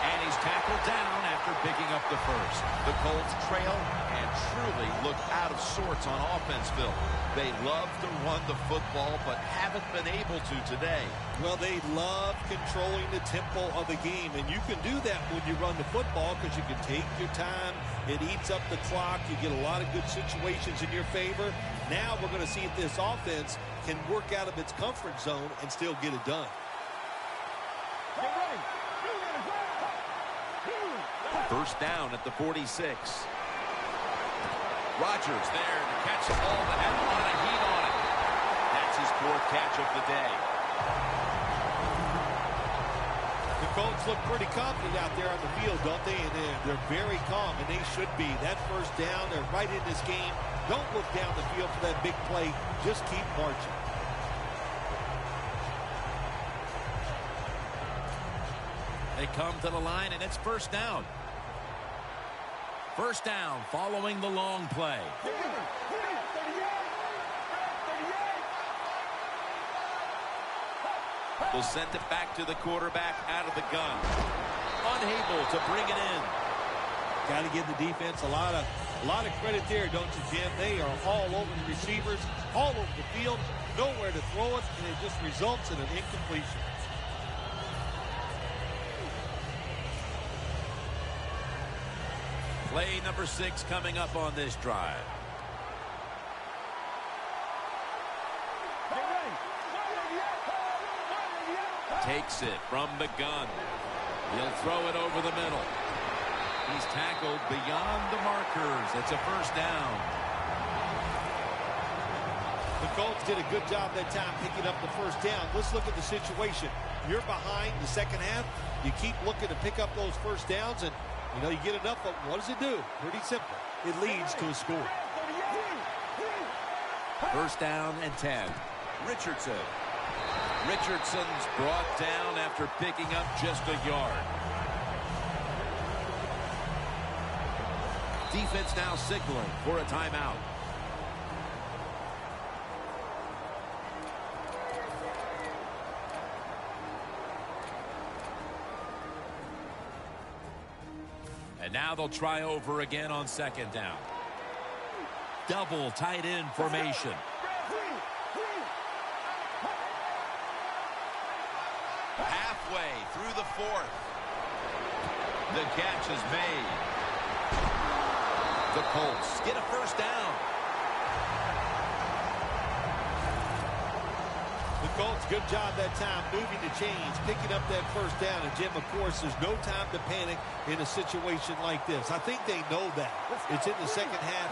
And he's tackled down after picking up the first. The Colts trail and truly look out of sorts on offense, Phil. They love to run the football, but haven't been able to today. Well, they love controlling the tempo of the game, and you can do that when you run the football because you can take your time. It eats up the clock. You get a lot of good situations in your favor. Now we're going to see if this offense can work out of its comfort zone and still get it done. First down at the 46. Rodgers there to catch the ball that had a lot of heat on it. That's his 4th catch of the day. The Colts look pretty confident out there on the field, don't they? And they're very calm, and they should be. That first down, they're right in this game. Don't look down the field for that big play. Just keep marching. They come to the line, and it's first down. First down following the long play. They'll send it back to the quarterback out of the gun. Unable to bring it in. Got to give the defense a lot of credit there, don't you, Jim? They are all over the receivers, all over the field, nowhere to throw it, and it just results in an incompletion. Play number 6 coming up on this drive. Takes it from the gun. He'll throw it over the middle. He's tackled beyond the markers. It's a first down. The Colts did a good job that time picking up the first down. Let's look at the situation. You're behind the second half. You keep looking to pick up those first downs, and you get enough of them. What does it do? Pretty simple. It leads to a score. First down and 10. Richardson. Richardson's brought down after picking up just a yard. Defense now signaling for a timeout. And now they'll try over again on second down. Double tight end formation. Halfway through the fourth. The catch is made. The Colts get a first down. The Colts, good job that time moving the chains, picking up that first down. And, Jim, of course, there's no time to panic in a situation like this. I think they know that. It's in the second half.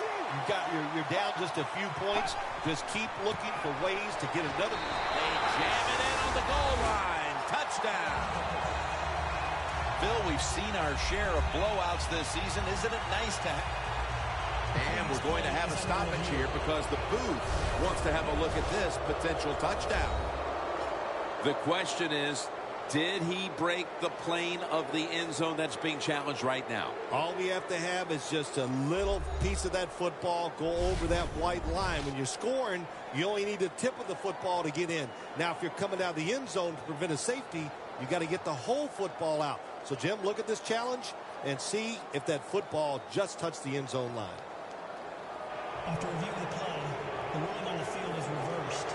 You're down just a few points. Just keep looking for ways to get another. They jam it in on the goal line. Touchdown. Bill, we've seen our share of blowouts this season. Isn't it nice to have? And we're going to have a stoppage here because the booth wants to have a look at this potential touchdown. The question is, did he break the plane of the end zone that's being challenged right now? All we have to have is just a little piece of that football go over that white line. When you're scoring, you only need the tip of the football to get in. Now, if you're coming out of the end zone to prevent a safety, you got to get the whole football out. So, Jim, look at this challenge and see if that football just touched the end zone line. After reviewing the play, the ruling on the field is reversed.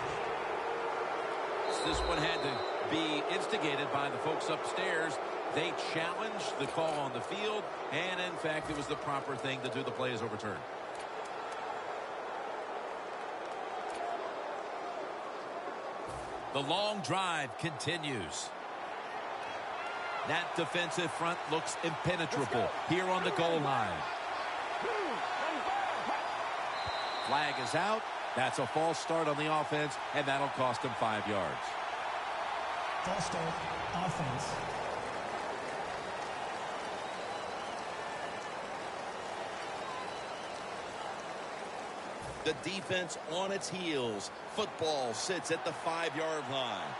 This one had to be instigated by the folks upstairs. They challenged the call on the field, and in fact, it was the proper thing to do. The play is overturned. The long drive continues. That defensive front looks impenetrable here on the goal line. Flag is out. That's a false start on the offense, and that'll cost him 5 yards. False start, offense. The defense on its heels. Football sits at the 5-yard line.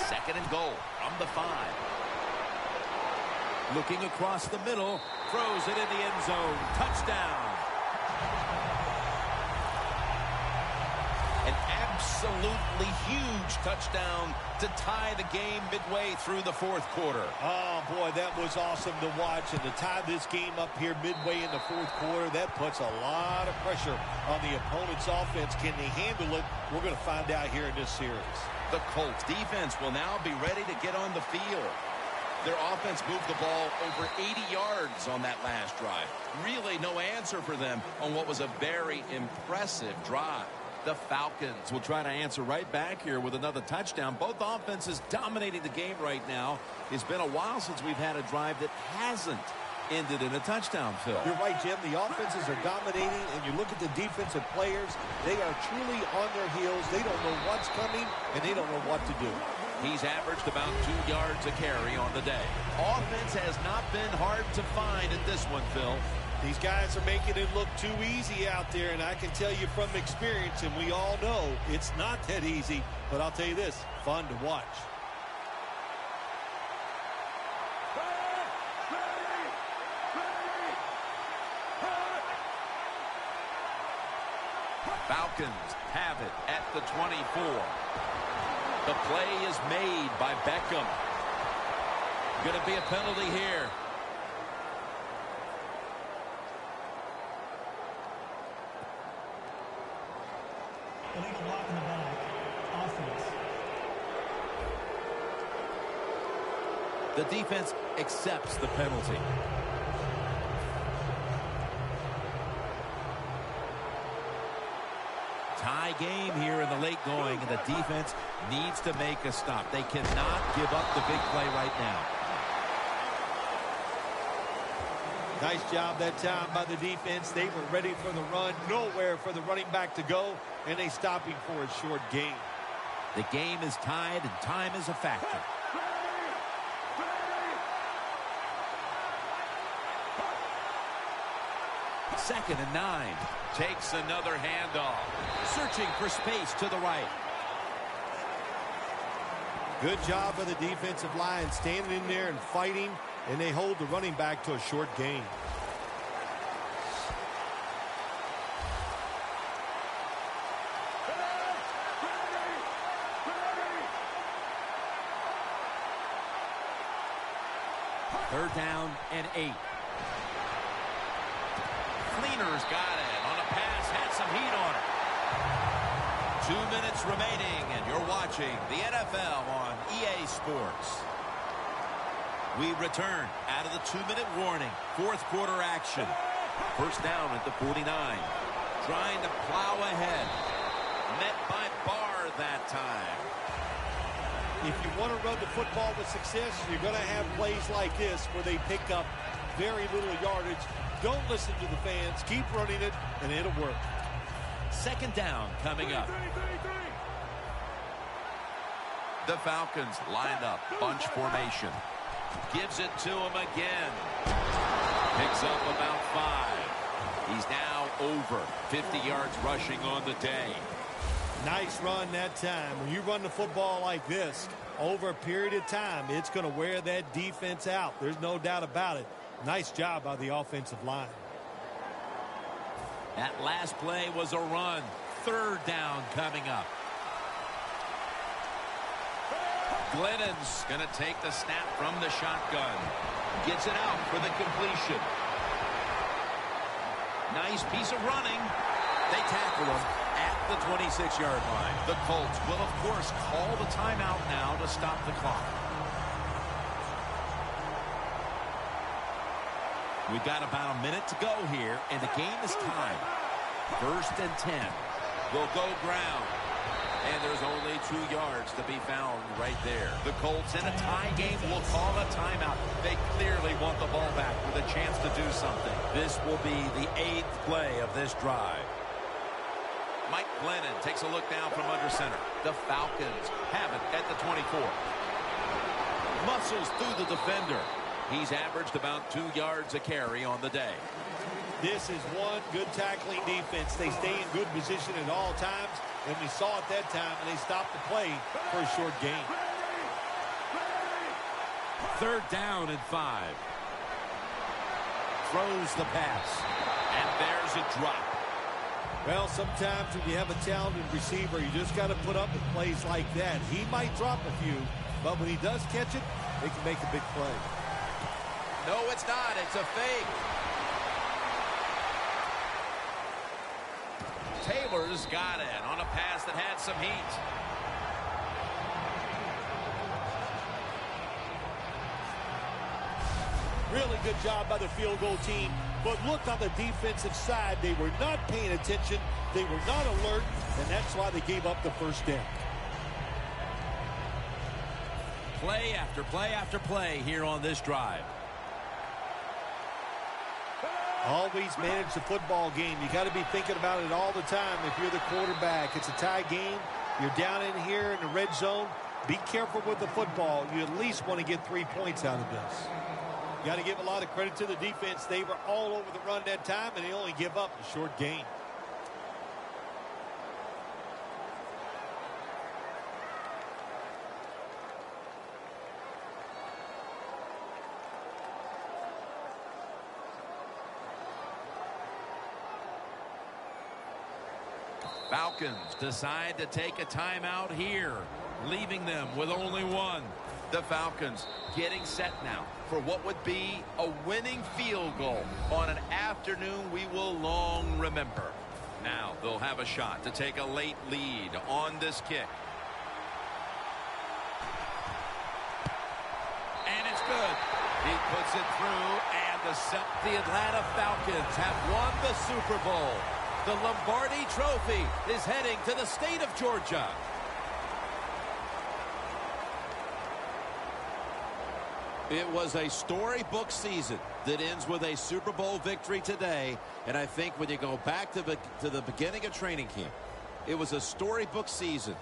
Second and goal from the 5. Looking across the middle, throws it in the end zone. Touchdown. An absolutely huge touchdown to tie the game midway through the fourth quarter. Oh, boy, that was awesome to watch. And to tie this game up here midway in the fourth quarter, that puts a lot of pressure on the opponent's offense. Can they handle it? We're going to find out here in this series. The Colts defense will now be ready to get on the field. Their offense moved the ball over 80 yards on that last drive. Really no answer for them on what was a very impressive drive. The Falcons will try to answer right back here with another touchdown. Both offenses dominating the game right now. It's been a while since we've had a drive that hasn't ended in a touchdown, Phil. You're right, Jim. The offenses are dominating, and you look at the defensive players, they are truly on their heels. They don't know what's coming, and they don't know what to do. He's averaged about 2 yards a carry on the day. Offense has not been hard to find at this one, Phil. These guys are making it look too easy out there, and I can tell you from experience, and we all know it's not that easy, but I'll tell you this, fun to watch. Falcons have it at the 24. The play is made by Beckham. Going to be a penalty here. Illegal block in the back. Offense. The defense accepts the penalty. Tie game here in the late going, and the defense needs to make a stop. They cannot give up the big play right now. Nice job that time by the defense. They were ready for the run, nowhere for the running back to go, and they stop him for a short gain. The game is tied, and time is a factor. 2nd and 9. Takes another handoff. Searching for space to the right. Good job by the defensive line standing in there and fighting, and they hold the running back to a short gain. Third down and 8. Cleaner's got it on a pass, had some heat on it. 2 minutes remaining, and you're watching the NFL on EA Sports. We return out of the 2-minute warning. Fourth quarter action. First down at the 49. Trying to plow ahead. Met by Barr that time. If you want to run the football with success, you're going to have plays like this where they pick up very little yardage. Don't listen to the fans. Keep running it, and it'll work. Second down coming up. The Falcons lined up, bunch formation. Gives it to him again. Picks up about 5. He's now over 50 yards rushing on the day. Nice run that time. When you run the football like this, over a period of time, it's going to wear that defense out. There's no doubt about it. Nice job by the offensive line. That last play was a run. Third down coming up. Glennon's going to take the snap from the shotgun. Gets it out for the completion. Nice piece of running. They tackle him at the 26-yard line. The Colts will, of course, call the timeout now to stop the clock. We've got about a minute to go here, and the game is tied. 1st and 10. Will go ground. And there's only 2 yards to be found right there. The Colts in a tie game will call a timeout. They clearly want the ball back with a chance to do something. This will be the 8th play of this drive. Mike Glennon takes a look down from under center. The Falcons have it at the 24. Muscles through the defender. He's averaged about 2 yards a carry on the day. This is one good tackling defense. They stay in good position at all times, and we saw it that time, and they stopped the play for a short gain. Third down and 5. Throws the pass, and there's a drop. Well, sometimes when you have a talented receiver, you just got to put up with plays like that. He might drop a few, but when he does catch it, they can make a big play. No, it's not. It's a fake. Taylor's got it on a pass that had some heat. Really good job by the field goal team. But look on the defensive side. They were not paying attention. They were not alert, and that's why they gave up the first down. Play after play after play here on this drive. Always manage the football game. You got to be thinking about it all the time if you're the quarterback. It's a tie game. You're down in here in the red zone. Be careful with the football. You at least want to get 3 points out of this. You got to give a lot of credit to the defense. They were all over the run that time, and they only give up a short gain. Falcons decide to take a timeout here, leaving them with only 1. The Falcons getting set now for what would be a winning field goal on an afternoon we will long remember. Now they'll have a shot to take a late lead on this kick. And it's good. He puts it through, and the Atlanta Falcons have won the Super Bowl. The Lombardi Trophy is heading to the state of Georgia. It was a storybook season that ends with a Super Bowl victory today. And I think when you go back to the beginning of training camp, it was a storybook season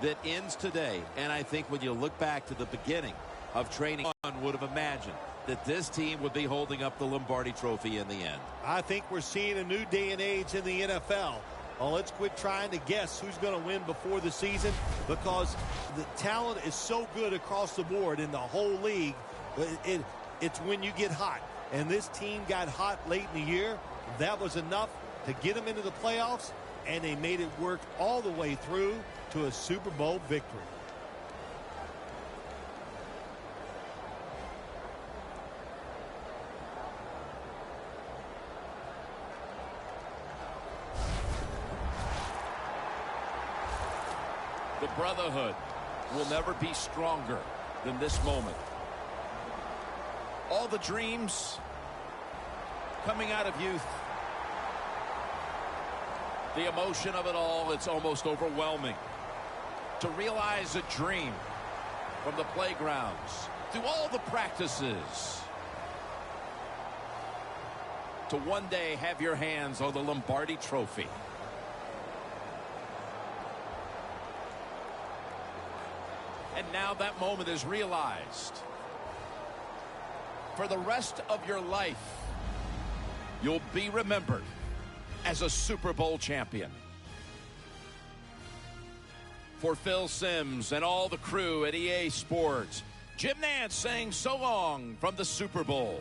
that ends today. And I think when you look back to the beginning of training, one would have imagined that this team would be holding up the Lombardi Trophy in the end. I think we're seeing a new day and age in the NFL. Well, let's quit trying to guess who's going to win before the season, because the talent is so good across the board in the whole league. It's when you get hot. And this team got hot late in the year. That was enough to get them into the playoffs, and they made it work all the way through to a Super Bowl victory. The brotherhood will never be stronger than this moment. All the dreams coming out of youth. The emotion of it all, it's almost overwhelming. To realize a dream from the playgrounds, through all the practices, to one day have your hands on the Lombardi Trophy. And now that moment is realized. For the rest of your life, you'll be remembered as a Super Bowl champion. For Phil Simms and all the crew at EA Sports, Jim Nantz saying so long from the Super Bowl.